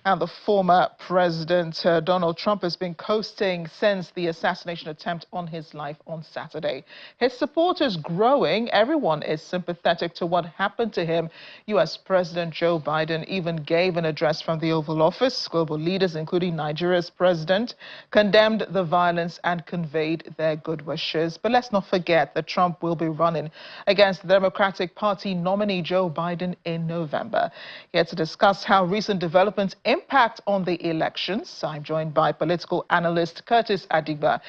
And the former President Donald Trump has been coasting since the assassination attempt on his life on Saturday. His support is growing. Everyone is sympathetic to what happened to him. U.S. President Joe Biden even gave an address from the Oval Office. Global leaders, including Nigeria's president, condemned the violence and conveyed their good wishes. But let's not forget that Trump will be running against the Democratic Party nominee Joe Biden in November. Here to discuss how recent developments impact on the elections, I'm joined by political analyst Curtis Adigba.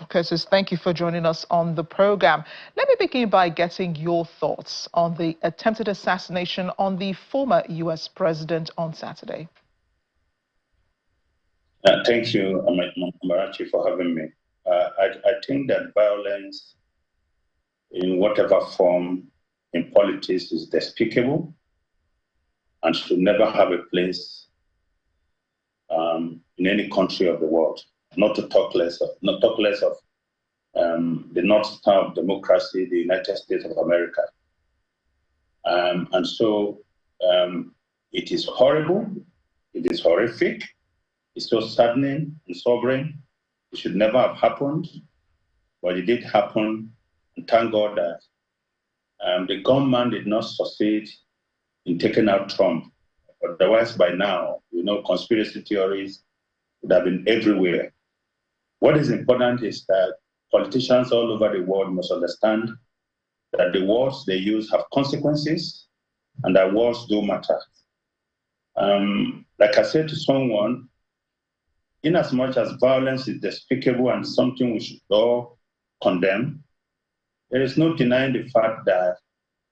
Curtis, thank you for joining us on the program. Let me begin by getting your thoughts on the attempted assassination on the former U.S. president on Saturday. Thank you, Marachi, for having me. I think that violence in whatever form in politics is despicable and should never have a place in any country of the world. Not to talk less of the North Star of democracy, the United States of America. And so it is horrible, it is horrific, it's so saddening and sobering. It should never have happened, but it did happen. And thank God that the gunman did not succeed in taking out Trump. Otherwise, by now, we know conspiracy theories would have been everywhere. What is important is that politicians all over the world must understand that the words they use have consequences and that words do matter. Like I said to someone, in as much as violence is despicable and something we should all condemn, there is no denying the fact that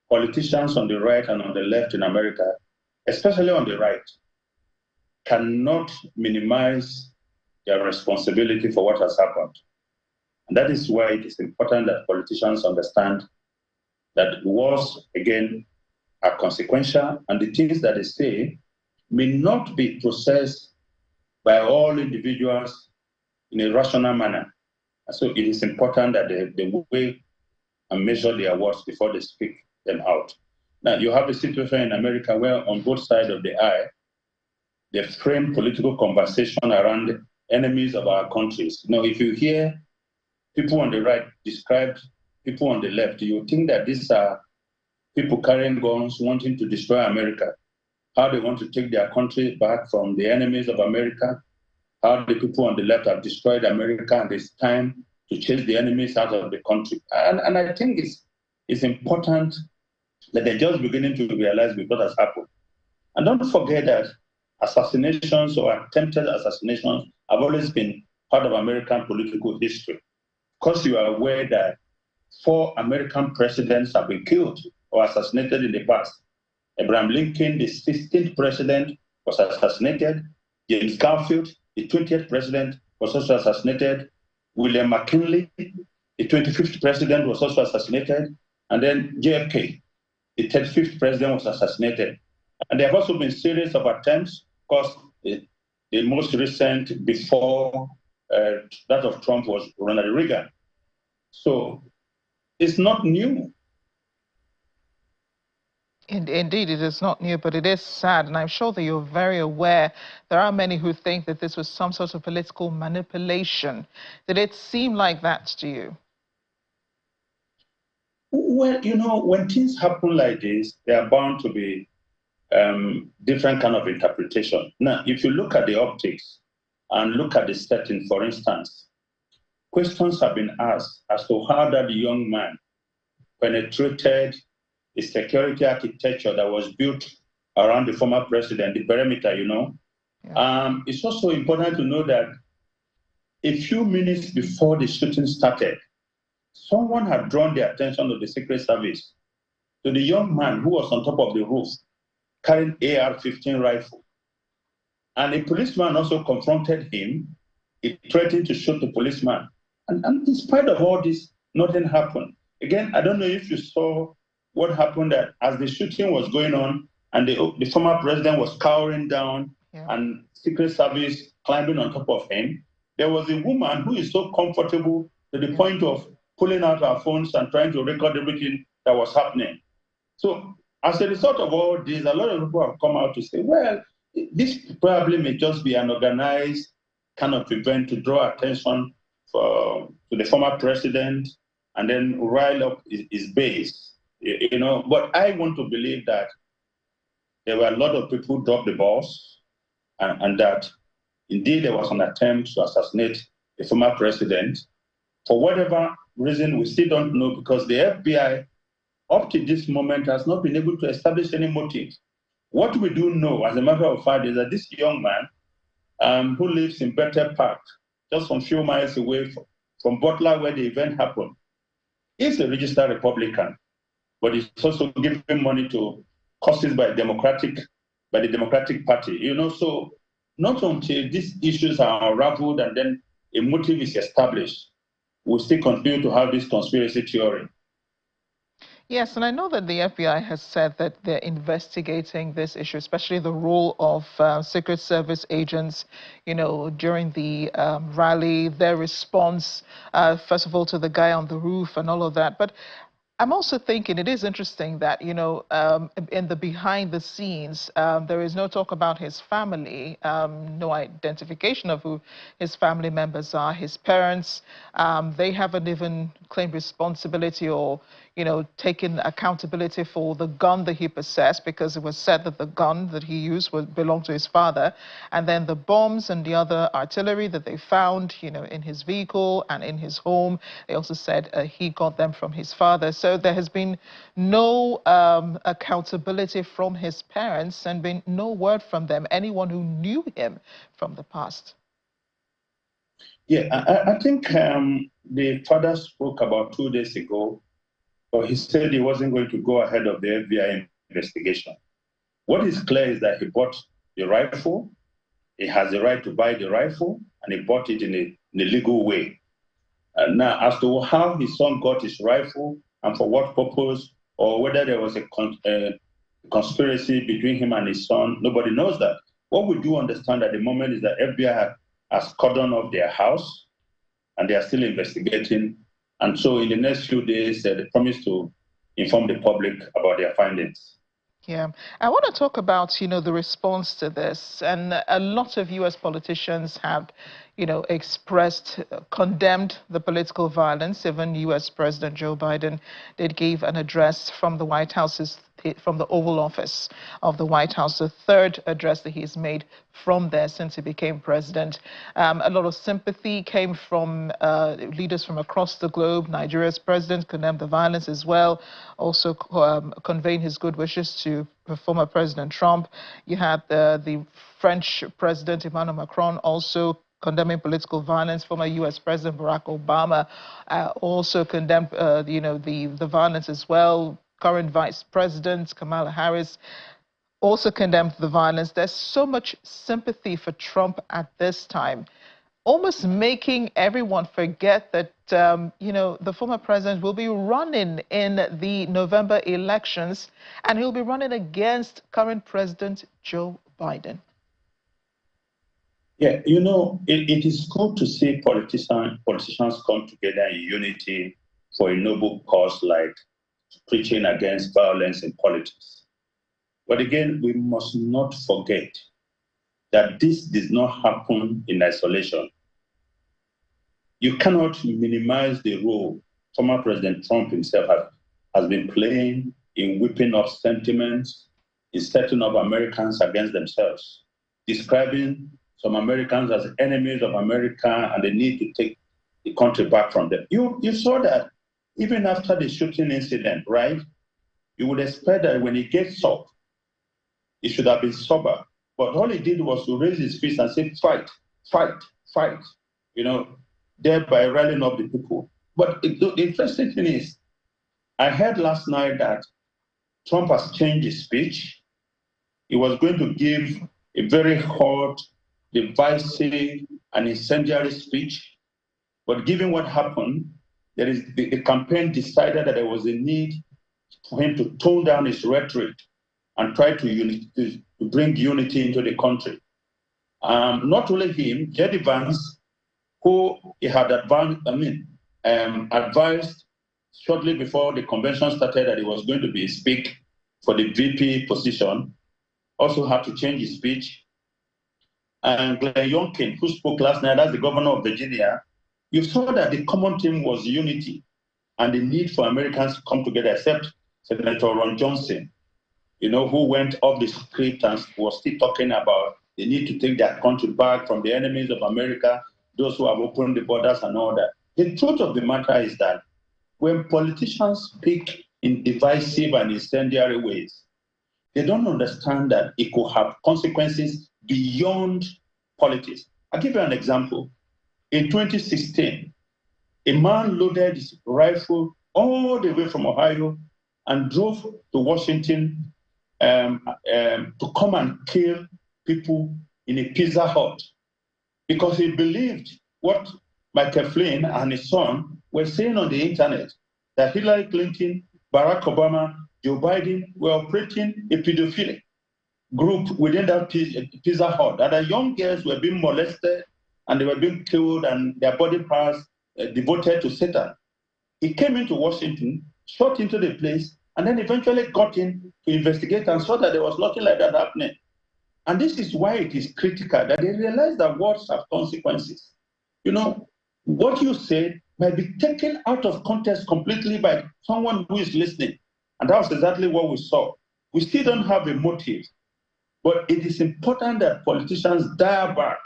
politicians on the right and on the left in America, especially on the right, cannot minimize their responsibility for what has happened. And that is why it is important that politicians understand that wars, again, are consequential, and the things that they say may not be processed by all individuals in a rational manner. And so it is important that they weigh and measure their words before they speak them out. Now, you have a situation in America where on both sides of the aisle, they frame political conversation around enemies of our countries. Now, if you hear people on the right describe people on the left, you think that these are people carrying guns wanting to destroy America, how they want to take their country back from the enemies of America, how the people on the left have destroyed America, and it's time to chase the enemies out of the country. And I think it's important that they're just beginning to realize what has happened. And don't forget that assassinations or attempted assassinations have always been part of American political history. Of course, you are aware that 4 American presidents have been killed or assassinated in the past. Abraham Lincoln, the 16th president, was assassinated. James Garfield, the 20th president, was also assassinated. William McKinley, the 25th president, was also assassinated. And then JFK, the 35th president, was assassinated. And there have also been a series of attempts. Of course, the most recent before that of Trump was Ronald Reagan. So it's not new. Indeed, it is not new, but it is sad, and I'm sure that you're very aware there are many who think that this was some sort of political manipulation. Did it seem like that to you? Well, you know, when things happen like this, there are bound to be different kind of interpretation. Now, if you look at the optics and look at the setting, for instance, questions have been asked as to how that young man penetrated the security architecture that was built around the former president, the perimeter, you know. Yeah. It's also important to know that a few minutes before the shooting started, someone had drawn the attention of the Secret Service to the young man who was on top of the roof carrying AR-15 rifle. And a policeman also confronted him. He threatened to shoot the policeman. And in spite of all this, nothing happened. Again, I don't know if you saw what happened that as the shooting was going on and the former president was cowering down and Secret Service climbing on top of him, there was a woman who is so comfortable to the point of pulling out her phones and trying to record everything that was happening. So as a result of all this, a lot of people have come out to say, well, this probably may just be an organized kind of event to draw attention to the former president and then rile up his base. But I want to believe that there were a lot of people who dropped the balls and that indeed there was an attempt to assassinate the former president. For whatever reason, we still don't know because the FBI, up to this moment, has not been able to establish any motive. What we do know, as a matter of fact, is that this young man who lives in Bethel Park, just a few miles away from Butler, where the event happened, is a registered Republican, but he's also giving money to causes by the Democratic Party. So not until these issues are unraveled and then a motive is established, we'll still continue to have this conspiracy theory. Yes, and I know that the FBI has said that they're investigating this issue, especially the role of Secret Service agents, during the rally, their response, first of all, to the guy on the roof and all of that. But I'm also thinking it is interesting that, in the behind the scenes, there is no talk about his family, no identification of who his family members are, his parents. They haven't even claimed responsibility or, taken accountability for the gun that he possessed, because it was said that the gun that he used belonged to his father. And then the bombs and the other artillery that they found, in his vehicle and in his home, they also said he got them from his father. So there has been no accountability from his parents and been no word from them, anyone who knew him from the past. Yeah, I think the father spoke about 2 days ago, but he said he wasn't going to go ahead of the FBI investigation. What is clear is that he bought the rifle, he has the right to buy the rifle, and he bought it in a legal way. Now, as to how his son got his rifle and for what purpose, or whether there was a conspiracy between him and his son, nobody knows that. What we do understand at the moment is that FBI has cordoned off their house, and they are still investigating. And so in the next few days, they promise to inform the public about their findings. Yeah, I want to talk about, the response to this. And a lot of U.S. politicians have, expressed, condemned the political violence. Even U.S. President Joe Biden did give an address from the White House's from the Oval Office of the White House, the third address that he's made from there since he became president. A lot of sympathy came from leaders from across the globe. Nigeria's president condemned the violence as well, also conveying his good wishes to former President Trump. You had the French President Emmanuel Macron also condemning political violence. Former U.S. President Barack Obama also condemned, the violence as well. Current Vice President Kamala Harris also condemned the violence. There's so much sympathy for Trump at this time, almost making everyone forget that, the former president will be running in the November elections, and he'll be running against current President Joe Biden. Yeah, it is good to see politicians come together in unity for a noble cause like preaching against violence in politics. But again, we must not forget that this did not happen in isolation. You cannot minimize the role former President Trump himself has been playing in whipping up sentiments, in setting up Americans against themselves, describing some Americans as enemies of America and the need to take the country back from them. You saw that even after the shooting incident, right? You would expect that when he gets up, he should have been sober. But all he did was to raise his fist and say, fight, fight, fight, thereby rallying up the people. But the interesting thing is, I heard last night that Trump has changed his speech. He was going to give a very hot, divisive, and incendiary speech. But given what happened, the campaign decided that there was a need for him to tone down his rhetoric and try to bring unity into the country. Not only him, J.D. Vance, who he had advised shortly before the convention started that he was going to be speak for the VP position, also had to change his speech. and Glenn Youngkin, who spoke last night, that's the governor of Virginia, you saw that the common theme was unity and the need for Americans to come together, except Senator Ron Johnson, who went off the script and was still talking about the need to take their country back from the enemies of America, those who have opened the borders and all that. The truth of the matter is that when politicians speak in divisive and incendiary ways, they don't understand that it could have consequences beyond politics. I'll give you an example. In 2016, a man loaded his rifle all the way from Ohio and drove to Washington to come and kill people in a Pizza Hut because he believed what Michael Flynn and his son were saying on the internet, that Hillary Clinton, Barack Obama, Joe Biden were operating a pedophilic group within that Pizza Hut, that the young girls were being molested and they were being killed and their body parts devoted to Satan. He came into Washington, shot into the place, and then eventually got in to investigate and saw that there was nothing like that happening. And this is why it is critical that they realize that words have consequences. What you said might be taken out of context completely by someone who is listening. And that was exactly what we saw. We still don't have a motive, but it is important that politicians dial back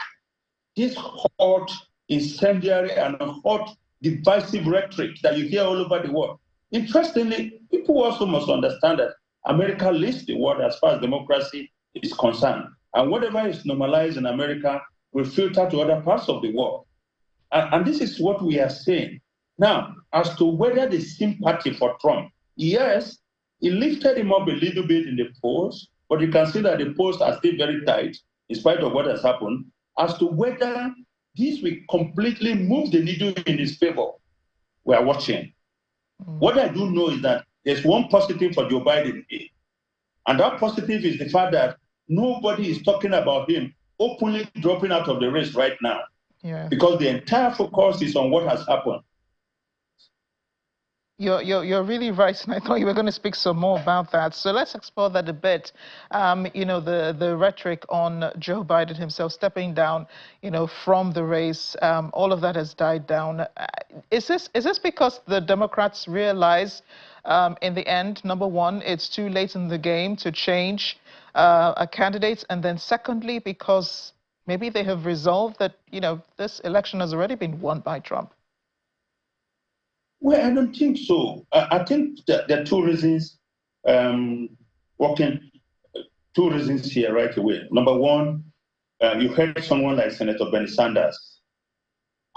this hot, incendiary, and hot, divisive rhetoric that you hear all over the world. Interestingly, people also must understand that America leads the world as far as democracy is concerned. And whatever is normalized in America will filter to other parts of the world. And this is what we are saying. Now, as to whether the sympathy for Trump, yes, it lifted him up a little bit in the polls, but you can see that the polls are still very tight in spite of what has happened. As to whether this will completely move the needle in his favor, we are watching. What I do know is that there's one positive for Joe Biden, and that positive is the fact that nobody is talking about him openly dropping out of the race right now. Yeah. Because the entire focus is on what has happened. You're really right, and I thought you were going to speak some more about that. So let's explore that a bit. The rhetoric on Joe Biden himself stepping down, from the race. All of that has died down. Is this because the Democrats realize, in the end, number one, it's too late in the game to change a candidate, and then secondly, because maybe they have resolved that this election has already been won by Trump? Well, I don't think so. I think that there are two reasons here right away. Number one, you heard someone like Senator Bernie Sanders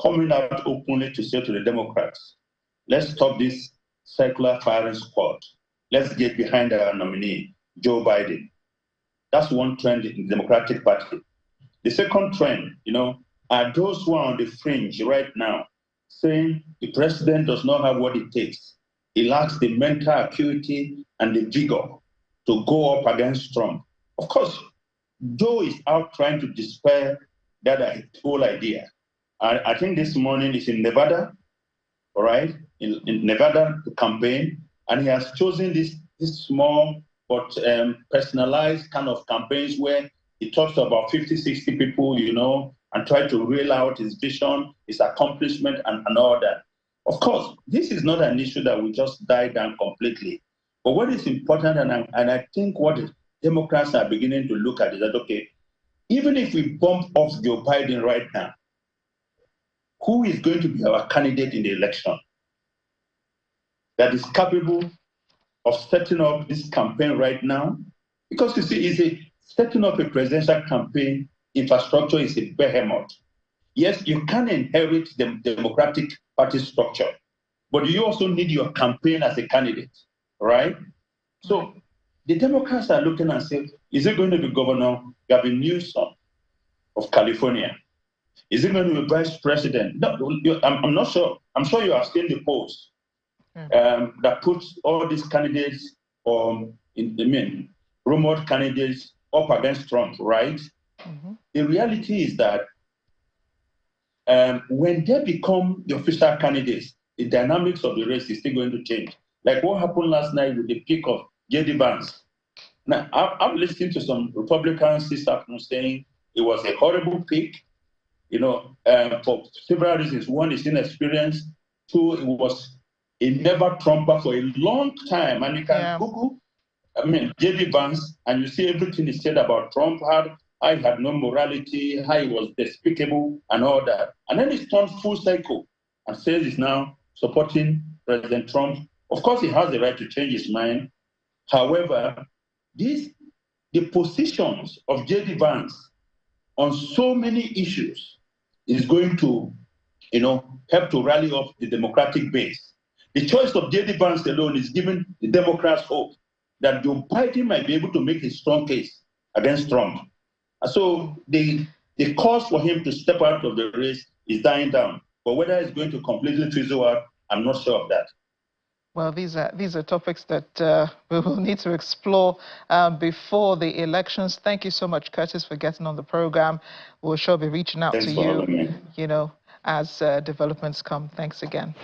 coming out openly to say to the Democrats, let's stop this circular firing squad. Let's get behind our nominee, Joe Biden. That's one trend in the Democratic Party. The second trend, are those who are on the fringe right now, saying the president does not have what it takes. He lacks the mental acuity and the vigor to go up against Trump. Of course, Joe is out trying to dispel that whole idea. I think this morning he's in Nevada, all right, in Nevada to campaign, and he has chosen this small but personalized kind of campaigns where he talks to about 50, 60 people, and try to reel out his vision, his accomplishment, and all that. Of course, this is not an issue that will just die down completely. But what is important, and I think what the Democrats are beginning to look at is that, okay, even if we bump off Joe Biden right now, who is going to be our candidate in the election that is capable of setting up this campaign right now? Because you see, setting up a presidential campaign infrastructure is a behemoth. Yes, you can inherit the Democratic Party structure, but you also need your campaign as a candidate, right? So the Democrats are looking and saying, is it going to be Governor Gavin Newsom of California? Is it going to be Vice President? No, I'm not sure. I'm sure you have seen the polls that puts all these candidates, rumored candidates up against Trump, right? Mm-hmm. The reality is that when they become the official candidates, the dynamics of the race is still going to change. Like what happened last night with the pick of J.D. Vance. Now, I'm listening to some Republicans this afternoon saying It was a horrible pick, for several reasons. One is inexperience. Two, it was a never Trumper for a long time. And you can Google, J.D. Vance, and you see everything he said about Trump, how he had no morality, how he was despicable, and all that. And then he turned full cycle and says he's now supporting President Trump. Of course, he has the right to change his mind. However, the positions of J.D. Vance on so many issues is going to, help to rally up the Democratic base. The choice of J.D. Vance alone is giving the Democrats hope that Joe Biden might be able to make a strong case against Trump. And so the cause for him to step out of the race is dying down. But whether it's going to completely fizzle out, I'm not sure of that. Well, these are topics that we will need to explore before the elections. Thank you so much, Curtis, for getting on the program. We'll sure be reaching out to you, as developments come. Thanks again.